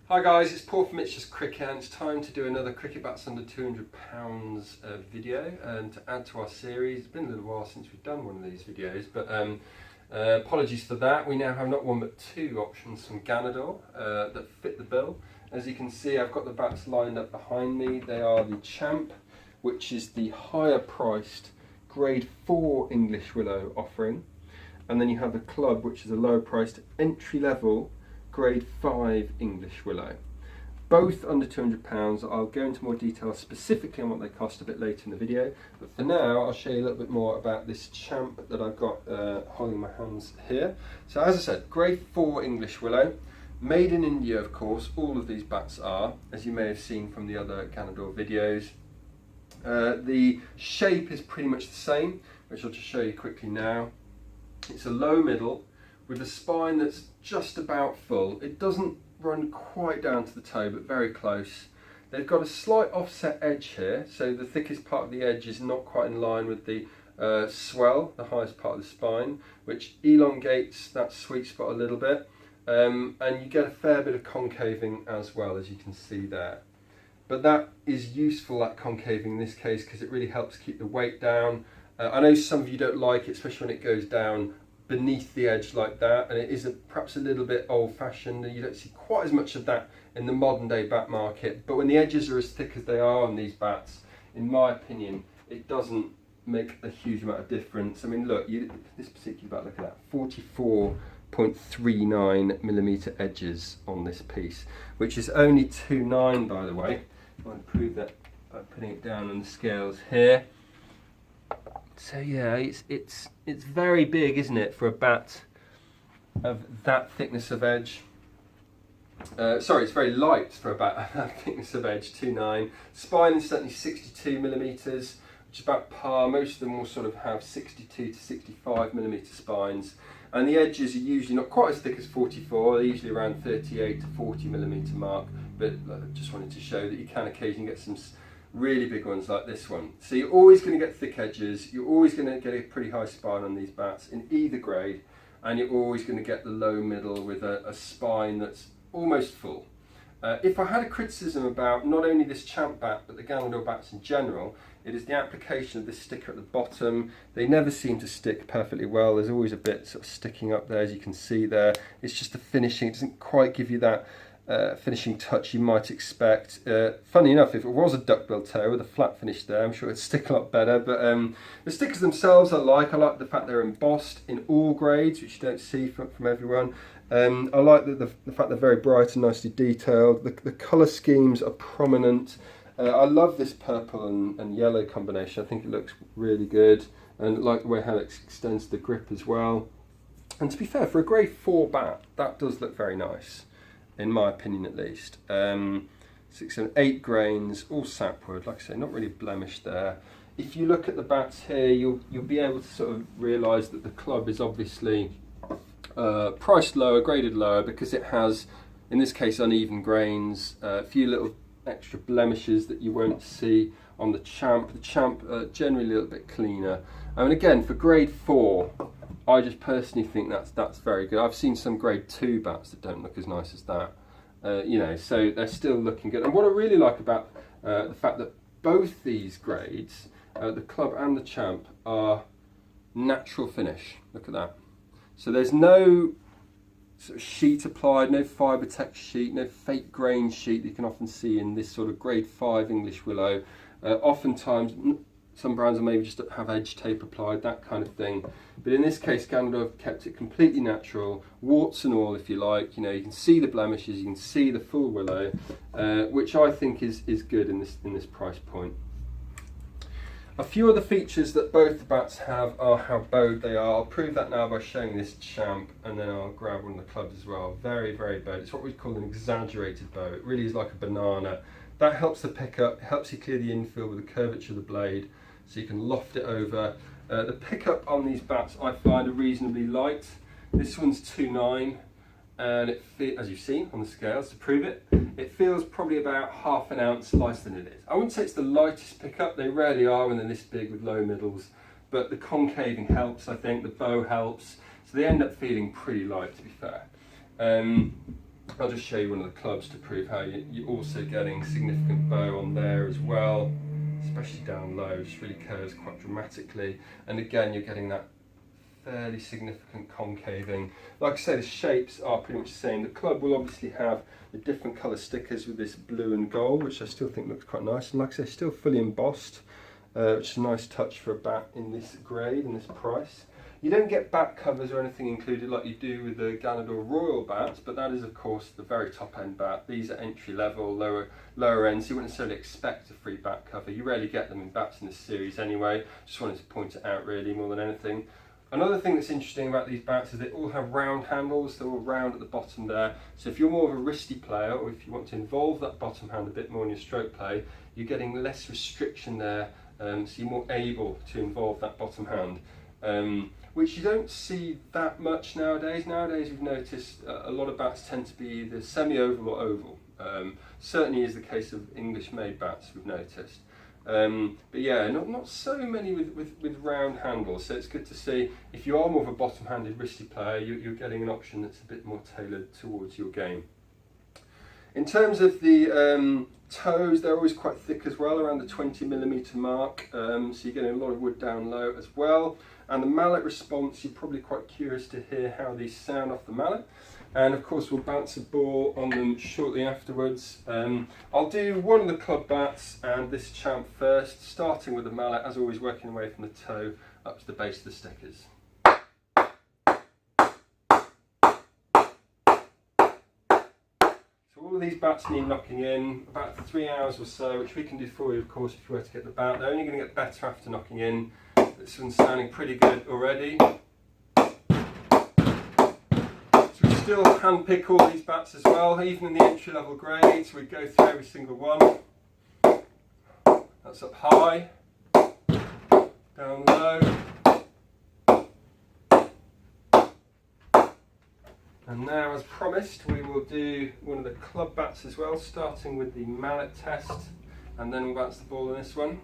Hi guys, it's Paul from It's Just Cricket and it's time to do another Cricket Bats Under £200 video and to add to our series. It's been a little while since we've done one of these videos, but apologies for that. We now have not one but two options from Ganador that fit the bill. As you can see, I've got the bats lined up behind me. They are the Champ, which is the higher priced grade 4 English Willow offering, and then you have the Club, which is a lower priced entry level grade 5 English Willow. Both under £200. I'll go into more detail specifically on what they cost a bit later in the video, but for now I'll show you a little bit more about this Champ that I've got holding my hands here. So as I said, grade 4 English Willow, made in India of course. All of these bats are, as you may have seen from the other Ganador videos. The shape is pretty much the same, which I'll just show you quickly now. It's a low middle with a spine that's just about full. It doesn't run quite down to the toe, but very close. They've got a slight offset edge here, so the thickest part of the edge is not quite in line with the swell, the highest part of the spine, which elongates that sweet spot a little bit, and you get a fair bit of concaving as well, as you can see there. But that is useful, that concaving in this case, because it really helps keep the weight down. I know some of you don't like it, especially when it goes down beneath the edge like that, and it is perhaps a little bit old-fashioned, and you don't see quite as much of that in the modern day bat market. But when the edges are as thick as they are on these bats, in my opinion, it doesn't make a huge amount of difference. I mean, look, this particular bat, look at that, 44.39mm edges on this piece, which is only 2.9 by the way. I want to prove that by putting it down on the scales here. So yeah, it's very big, isn't it, for a bat of that thickness of edge. Sorry, it's very light for a bat of that thickness of edge, 2.9. Spine is certainly 62mm, which is about par. Most of them will sort of have 62 to 65mm spines. And the edges are usually not quite as thick as 44, they're usually around 38 to 40mm mark. But I just wanted to show that you can occasionally get some really big ones like this one. So you're always going to get thick edges, you're always going to get a pretty high spine on these bats in either grade, and you're always going to get the low middle with a spine that's almost full. If I had a criticism about not only this Champ bat but the Ganador bats in general, it is the application of this sticker at the bottom. They never seem to stick perfectly well. There's always a bit sort of sticking up there, as you can see there. It's just the finishing, it doesn't quite give you that finishing touch you might expect. Funny enough, if it was a duckbill toe with a flat finish there, I'm sure it'd stick a lot better. But the stickers themselves I like the fact they're embossed in all grades, which you don't see from everyone. I like the fact they're very bright and nicely detailed. The colour schemes are prominent. I love this purple and yellow combination. I think it looks really good, and I like the way how it extends the grip as well. And to be fair, for a grade 4 bat, that does look very nice, in my opinion at least. 6 and 8 grains, all sapwood, like I say, not really blemished there. If you look at the bats here, you'll be able to sort of realise that the Club is obviously priced lower, graded lower, because it has, in this case, uneven grains, a few little extra blemishes that you won't see on the Champ. The Champ generally a little bit cleaner. I mean, again, for grade 4, I just personally think that's very good. I've seen some grade 2 bats that don't look as nice as that, you know, so they're still looking good. And what I really like about the fact that both these grades, the Club and the Champ, are natural finish. Look at that. So there's no sort of sheet applied, no Fibertex sheet, no fake grain sheet that you can often see in this sort of grade 5 English Willow. Oftentimes some brands will maybe just have edge tape applied, that kind of thing. But in this case, Ganador have kept it completely natural, warts and all if you like. You know, you can see the blemishes, you can see the full willow, which I think is good in this price point. A few other features that both the bats have are how bowed they are. I'll prove that now by showing this Champ, and then I'll grab one of the Clubs as well. Very, very bowed. It's what we call an exaggerated bow. It really is like a banana. That helps the pickup, helps you clear the infield with the curvature of the blade, so you can loft it over. The pickup on these bats I find are reasonably light. This one's 2.9, and as you've seen on the scales to prove it, it feels probably about half an ounce lighter than it is. I wouldn't say it's the lightest pickup, they rarely are when they're this big with low middles, but the concaving helps, I think, the bow helps, so they end up feeling pretty light, to be fair. I'll just show you one of the clubs to prove how you're also getting significant bow on there as well, especially down low. It just really curves quite dramatically, and again you're getting that fairly significant concaving. Like I say, the shapes are pretty much the same. The club will obviously have the different colour stickers with this blue and gold, which I still think looks quite nice, and like I say, still fully embossed, which is a nice touch for a bat in this grade and this price. You don't get bat covers or anything included like you do with the Ganador Royal bats, but that is of course the very top end bat. These are entry level, lower end, so you wouldn't necessarily expect a free bat cover. You rarely get them in bats in this series anyway. Just wanted to point it out really more than anything. Another thing that's interesting about these bats is they all have round handles. They're all round at the bottom there. So if you're more of a wristy player, or if you want to involve that bottom hand a bit more in your stroke play, you're getting less restriction there, so you're more able to involve that bottom hand. Which you don't see that much nowadays. Nowadays we've noticed a lot of bats tend to be either semi-oval or oval. Certainly is the case of English-made bats, we've noticed. But yeah, not so many with round handles, so it's good to see if you are more of a bottom-handed wristy player, you're getting an option that's a bit more tailored towards your game. In terms of the toes, they're always quite thick as well, around the 20mm mark, so you're getting a lot of wood down low as well. And the mallet response, you're probably quite curious to hear how these sound off the mallet. And of course we'll bounce a ball on them shortly afterwards. I'll do one of the club bats and this champ first, starting with the mallet, as always working away from the toe up to the base of the stickers. So all of these bats need knocking in, about 3 hours or so, which we can do for you of course if you were to get the bat. They're only going to get better after knocking in. This one's sounding pretty good already. So we still hand pick all these bats as well, even in the entry level grades. We go through every single one. That's up high, down low, and now as promised we will do one of the club bats as well, starting with the mallet test, and then we'll bounce the ball in this one.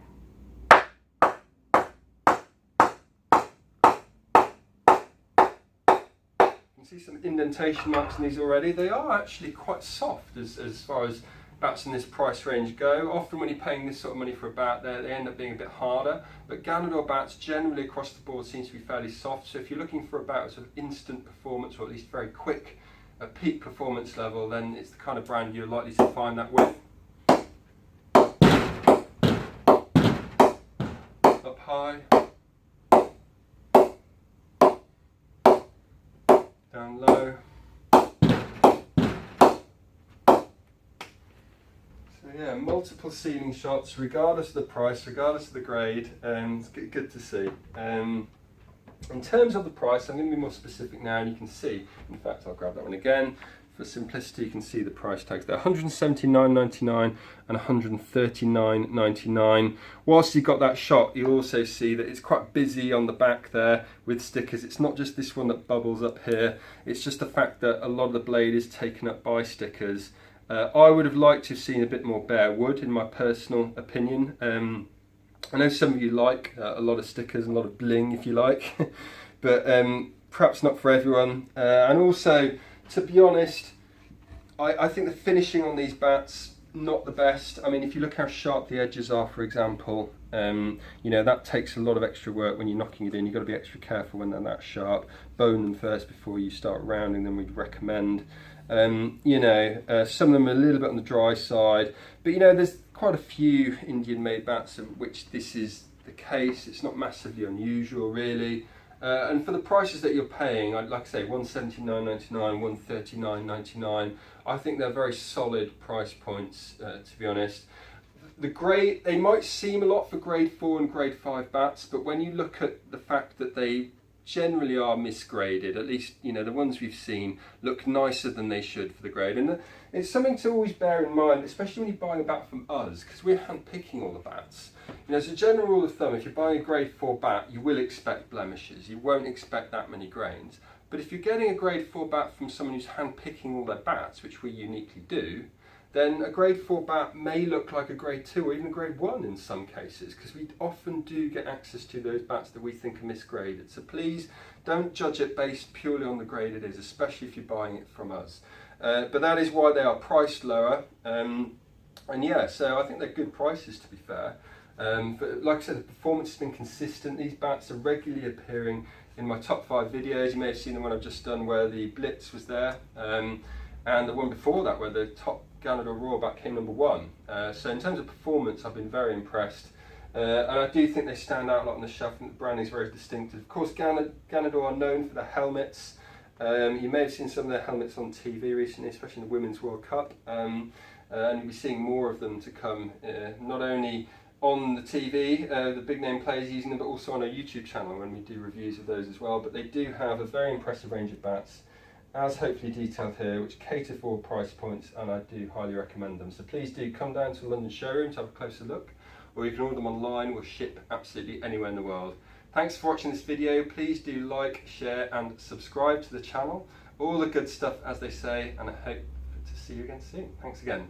See some indentation marks in these already. They are actually quite soft as far as bats in this price range go. Often when you're paying this sort of money for a bat, they end up being a bit harder, but Ganador bats generally across the board seem to be fairly soft, so if you're looking for a bat with sort of instant performance, or at least very quick peak performance level, then it's the kind of brand you're likely to find that with. Up high, down low. So yeah, multiple ceiling shots, regardless of the price, regardless of the grade. It's good to see. In terms of the price, I'm going to be more specific now, and you can see, in fact I'll grab that one again. For simplicity, you can see the price tags. They're $179.99 and $139.99. Whilst you've got that shot, you'll also see that it's quite busy on the back there with stickers. It's not just this one that bubbles up here. It's just the fact that a lot of the blade is taken up by stickers. I would have liked to have seen a bit more bare wood, in my personal opinion. I know some of you like a lot of stickers and a lot of bling, if you like, but perhaps not for everyone. And also, to be honest, I think the finishing on these bats, not the best. I mean, if you look how sharp the edges are, for example, you know, that takes a lot of extra work when you're knocking it in. You've got to be extra careful when they're that sharp. Bone them first before you start rounding them, we'd recommend. You know, some of them are a little bit on the dry side, but you know, there's quite a few Indian made bats of which this is the case. It's not massively unusual really. And for the prices that you're paying, I'd like to say $179.99, $139.99, I think they're very solid price points, to be honest. The grade, they might seem a lot for grade 4 and grade 5 bats, but when you look at the fact that they generally are misgraded, at least, you know, the ones we've seen look nicer than they should for the grade. And it's something to always bear in mind, especially when you're buying a bat from us, because we're hand picking all the bats. You know, as a general rule of thumb, if you're buying a grade 4 bat, you will expect blemishes. You won't expect that many grains. But if you're getting a grade 4 bat from someone who's hand picking all their bats, which we uniquely do, then a grade 4 bat may look like a grade 2 or even a grade 1 in some cases, because we often do get access to those bats that we think are misgraded. So please don't judge it based purely on the grade it is, especially if you're buying it from us. but that is why they are priced lower. And yeah, so I think they're good prices, to be fair. But like I said, the performance has been consistent. These bats are regularly appearing in my top 5 videos. You may have seen the one I've just done where the Blitz was there, and the one before that where the top Ganador Raw bat came number 1. So in terms of performance, I've been very impressed. And I do think they stand out a lot on the shelf. I think the branding is very distinctive. Of course, Ganador are known for their helmets. You may have seen some of their helmets on TV recently, especially in the Women's World Cup. And you'll be seeing more of them to come, not only on the TV, the big name players using them, but also on our YouTube channel when we do reviews of those as well. But they do have a very impressive range of bats, as hopefully detailed here, which cater for all price points, and I do highly recommend them. So please do come down to the London showroom to have a closer look, or you can order them online. We'll ship absolutely anywhere in the world. Thanks for watching this video. Please do like, share and subscribe to the channel. All the good stuff, as they say, and I hope to see you again soon. Thanks again.